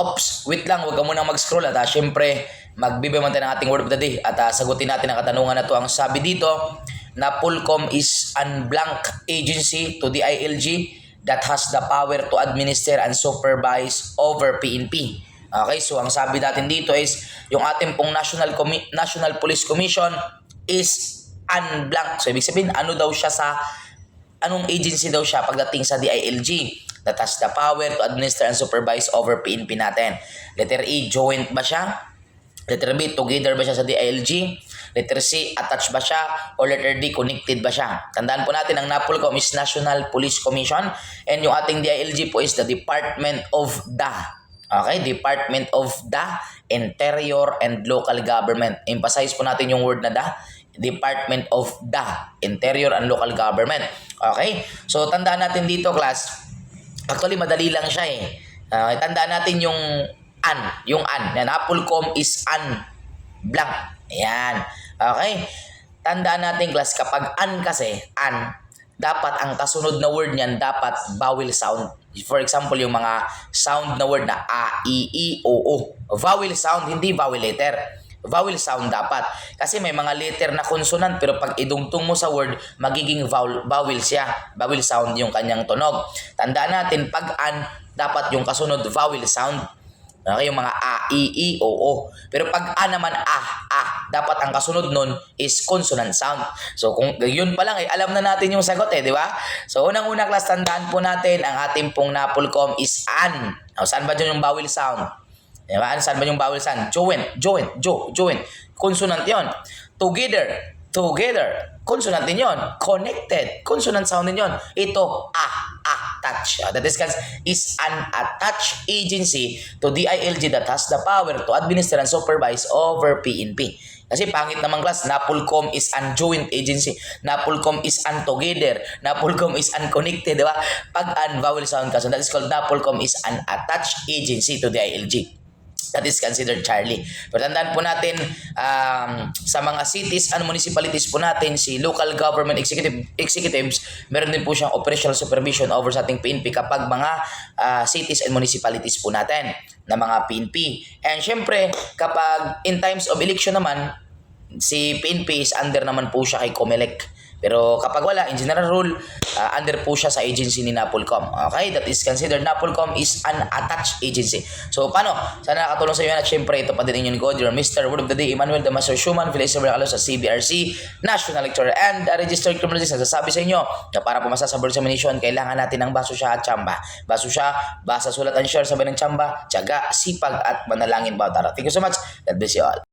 Ops, wait lang, huwag ka munang mag-scroll at syempre, magbibigay tayo ng ating word of the day at sagutin natin ang katanungan na to. Ang sabi dito, na POLCOM is an blank agency to the ILG that has the power to administer and supervise over PNP. Okay, so ang sabi natin dito is, yung ating pong National Police Commission is unblank. So ibig sabihin, ano daw siya anong agency daw siya pagdating sa DILG that has the power to administer and supervise over PNP natin. Letter E, joint ba siya? Letter B, together ba siya sa DILG? Letter C, attached ba siya? O letter D, connected ba siya? Tandaan po natin, ang NAPOLCOM is National Police Commission and yung ating DILG po is the Department of the Interior and Local Government. Emphasize po natin yung word na the, Department of the Interior and Local Government. Okay? So, tandaan natin dito, class. Actually, madali lang siya eh. Tandaan natin yung NAPOLCOM is blank. Ayan. Okay? Tandaan natin, class, kapag kasi, dapat ang kasunod na word niyan, dapat vowel sound. For example, yung mga sound na word na a, i, o, o. Vowel sound, hindi vowel letter. Vowel sound dapat. Kasi may mga letter na consonant pero pag idungtong mo sa word, magiging vowel siya. Vowel sound yung kanyang tunog. Tandaan natin, pag dapat yung kasunod vowel sound. Okay, yung mga a, i, o, o. Pero pag naman dapat ang kasunod nun is consonant sound. So kung yun pa lang, alam na natin yung sagot di ba? So unang-una, class, tandaan po natin, ang ating pong NAPOLCOM is saan ba dyan yung vowel sound? Diba? Saan ba yung vowel sound? Joint. Consonant yon. Together. Consonant din yon. Connected. Consonant sound din yon. Ito, attached. That is an attached agency to DILG that has the power to administer and supervise over PNP. Kasi pangit naman, class, NAPOLCOM is an joint agency. NAPOLCOM is an together. NAPOLCOM is unconnected, di ba? Pag vowel sound ka, so that is called NAPOLCOM is an attached agency to DILG. That is considered Charlie. Pero tandaan po natin, sa mga cities and municipalities po natin, si local government executives, meron din po siyang operational supervision over sa ating PNP kapag mga cities and municipalities po natin na mga PNP. And syempre, kapag in times of election naman, si PNP is under naman po siya kay COMELEC. Pero kapag wala, in general rule, under po siya sa agency ni NAPOLCOM. Okay? That is considered NAPOLCOM is an attached agency. So, paano? Sana nakatulong sa iyo at syempre, ito pa din inyong God, your Mr. Word of the Day, Emmanuel Damasio Schumann, Philip Sabracalo sa CBRC, National Lecturer, and Registered Criminologist. Nagsasabi sa inyo na para pumasa sa board examination, kailangan natin ng baso siya at tsamba. Baso siya, basa, sulat, and share, sabay ng tsamba, tiyaga, sipag, at manalangin bawat araw. Thank you so much. God bless you all.